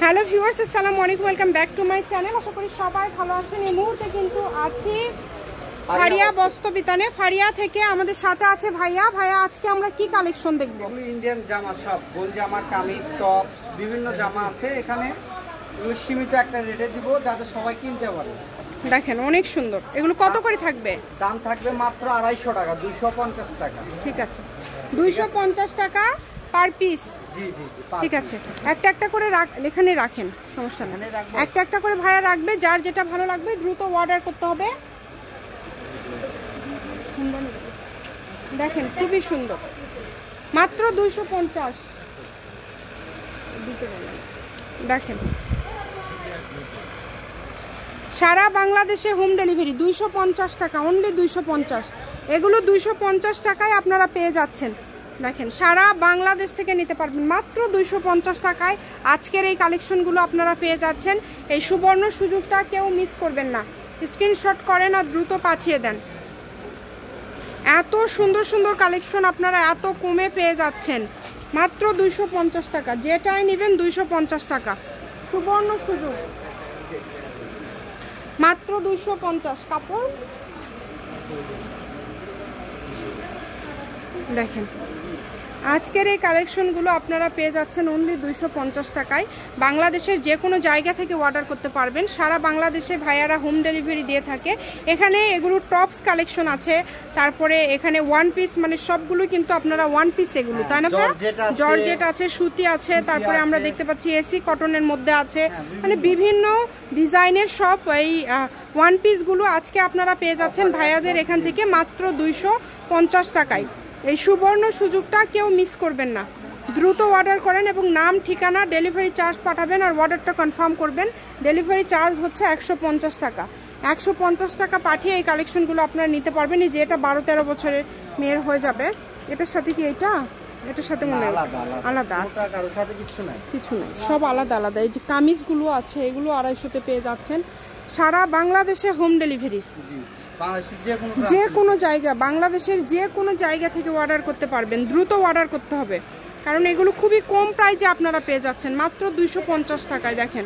Hello viewers, আসসালামু আলাইকুম, welcome back to my channel. আশা করি সবাই ভালো আছেন। এই মুহূর্তে কিন্তু আছি ফারিয়া বস্ত্র বিতানে। ফারিয়া থেকে আমাদের সাথে আছে ভাইয়া। ভাইয়া, আজকে আমরা কি কালেকশন দেখব? ইন্ডিয়ান জামা, সব গোল জামা, কামিজ, টপ, বিভিন্ন জামা আছে এখানে। সীমিত একটা রেটে দিব যাতে সবাই কিনতে পারে। দেখেন অনেক সুন্দর। এগুলো কত করে থাকবে? দাম থাকবে মাত্র 250 টাকা, 250 টাকা। ঠিক আছে, 250 টাকা পার পিস। জি জি জি, ঠিক আছে, একটা একটা করে এখানে রাখেন, সমস্যা নেই। একটা একটা করে ভাইয়া রাখবে, যার যেটা ভালো লাগবে দ্রুত অর্ডার করতে হবে। দেখেন খুবই সুন্দর, মাত্র 250। দেখেন সারা বাংলাদেশে হোম ডেলিভারি 250 টাকা, অনলি 250। এগুলো 250 টাকায় আপনারা পেয়ে যাচ্ছেন। দেখেন সারা বাংলাদেশ থেকে নিতে পারবেন মাত্র 250 টাকায়। আজকের এই কালেকশনগুলো আপনারা পেয়ে যাচ্ছেন। এই সুবর্ণ সুযোগটা কেউ মিস করবেন না। স্ক্রিনশট করেন আর দ্রুত পাঠিয়ে দেন। এত সুন্দর সুন্দর কালেকশন আপনারা এত কমে পেয়ে যাচ্ছেন, মাত্র 250 টাকা। যেটাই নেবেন 250 টাকা, সুবর্ণ সুযোগ, মাত্র 250। কাপড় দেখেন, আজকের এই কালেকশনগুলো আপনারা পেয়ে যাচ্ছেন অনলি 250 টাকায়। বাংলাদেশের যে কোনো জায়গা থেকে অর্ডার করতে পারবেন। সারা বাংলাদেশে ভাইয়ারা হোম ডেলিভারি দিয়ে থাকে। এখানে এগুলো টপস কালেকশন আছে, তারপরে এখানে ওয়ান পিস, মানে সবগুলো কিন্তু আপনারা ওয়ান পিস এগুলো, তাই না? জর্জেট আছে, সুতি আছে, তারপরে আমরা দেখতে পাচ্ছি এসি কটনের মধ্যে আছে, মানে বিভিন্ন ডিজাইনের সব এই ওয়ান পিসগুলো আজকে আপনারা পেয়ে যাচ্ছেন ভাইয়াদের এখান থেকে মাত্র 250 টাকায়। এই সুবর্ণ সুযোগটা কেউ মিস করবেন না। দ্রুত অর্ডার করেন এবং নাম, ঠিকানা, ডেলিভারি চার্জ পাঠাবেন আর অর্ডারটা কনফার্ম করবেন। ডেলিভারি চার্জ হচ্ছে 150 টাকা। 150 টাকা পাঠিয়ে এই কালেকশনগুলো আপনারা নিতে পারবেন। এই যে এটা 12-13 বছরের মেয়ের হয়ে যাবে। এটার সাথে কি এটার সাথে মনে হয় আলাদা কিছু নেই, সব আলাদা আলাদা। এই যে কামিজগুলো আছে, এগুলো 250-তে পেয়ে যাচ্ছেন। সারা বাংলাদেশে হোম ডেলিভারি, যে কোনো জায়গা, বাংলাদেশের যে কোনো জায়গা থেকে অর্ডার করতে পারবেন। দ্রুত অর্ডার করতে হবে, কারণ এগুলো খুবই কম প্রাইসে আপনারা পেয়ে যাচ্ছেন মাত্র 250 টাকায়। দেখেন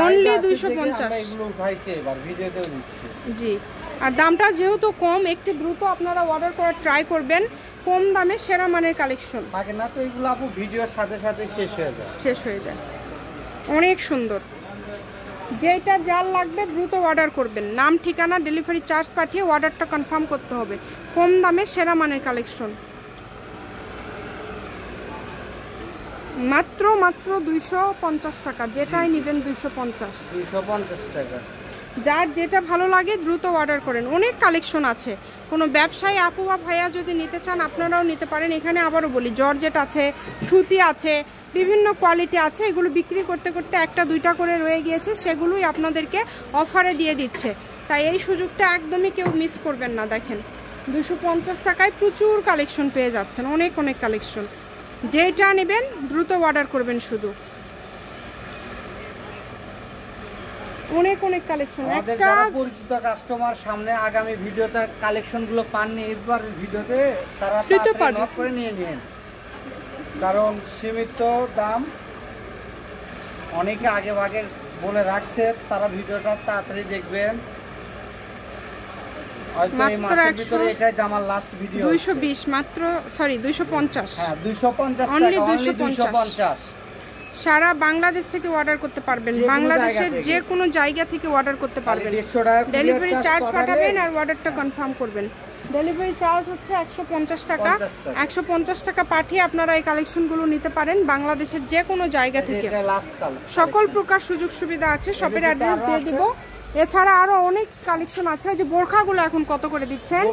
অনলি 250। জি, আর দামটা যেহেতু কম, একটু দ্রুত আপনারা অর্ডার করার ট্রাই করবেন। কম দামে সেরা মানের কালেকশন থাকে না তো, এগুলো আপু ভিডিওর সাথে সাথে শেষ হয়ে যায়। অনেক সুন্দর। যেটা যার লাগবে দ্রুত অর্ডার করবেন। নাম, ঠিকানা, ডেলিভারি চার্জ পাঠিয়ে অর্ডারটা কনফার্ম করতে হবে। কম দামে সেরা মানের কালেকশন, মাত্র 250 টাকা। যেটাই নেবেন 250 টাকা। যার যেটা ভালো লাগে দ্রুত অর্ডার করেন। অনেক কালেকশন আছে। কোনো ব্যবসায়ী আপু বা ভাইয়া যদি নিতে চান আপনারাও নিতে পারেন। এখানে আবারও বলি, জর্জেট আছে, সুতি আছে, বিভিন্ন কোয়ালিটি আছে। এগুলো বিক্রি করতে করতে একটা দুইটা করে রয়ে গিয়েছে, সেগুলোই আপনাদেরকে অফারে দিয়ে দিচ্ছে। তাই এই সুযোগটা একদমই কেউ মিস করবেন না। দেখেন 250 টাকায় প্রচুর কালেকশন পেয়ে যাচ্ছেন, অনেক অনেক কালেকশন। যেটা নেবেন দ্রুত অর্ডার করবেন। শুধু অনেক অনেক কালেকশন। একটা পরিচিত কাস্টমার সামনে আগামী ভিডিওতে কালেকশনগুলো পাননি, এরপর ভিডিওতে তারা নোট করে নিয়ে নিন, কারণ সীমিত দাম। অনেকে আগে ভাগে বলে রাখছে, তারা ভিডিওটা তাড়াতাড়ি দেখবেন। এটাই আমার লাস্ট ভিডিও। 220 মাত্র, সরি 250। হ্যাঁ 250 টাকা, 250। সারা বাংলাদেশ থেকে অর্ডার করতে পারবেন। বাংলাদেশের যে কোনো জায়গা থেকে অর্ডার করতে পারবেন। ডেলিভারি চার্জ পাঠাবেন আর অর্ডারটা কনফার্ম করবেন। ডেলিভারি চার্জ হচ্ছে 150 টাকা। 150 টাকা পাঠিয়ে আপনারা এই কালেকশনগুলো নিতে পারেন বাংলাদেশের যে কোনো জায়গা থেকে। সকল প্রকার সুযোগ সুবিধা আছে। শপের অ্যাড্রেস দিয়ে দিব। এছাড়া আরো অনেক কালেকশন আছে। যে বোরখাগুলো এখন কত করে দিচ্ছেন?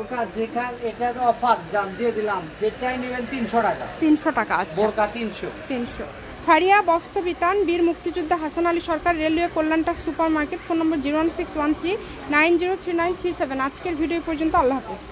এটা অফার দিয়ে দিলাম, যেটাই নেবেন 300 টাকা। 300 টাকা। আচ্ছা, বোরখা 300। ফারিয়া বস্ত্র বিতান, বীর মুক্তিযোদ্ধা হাসান আলী সরকার, রেলওয়ে কল্যাণটা সুপার মার্কেট। Phone number 01613903937। আজকের ভিডিও পর্যন্ত। আল্লাহ হাফেজ।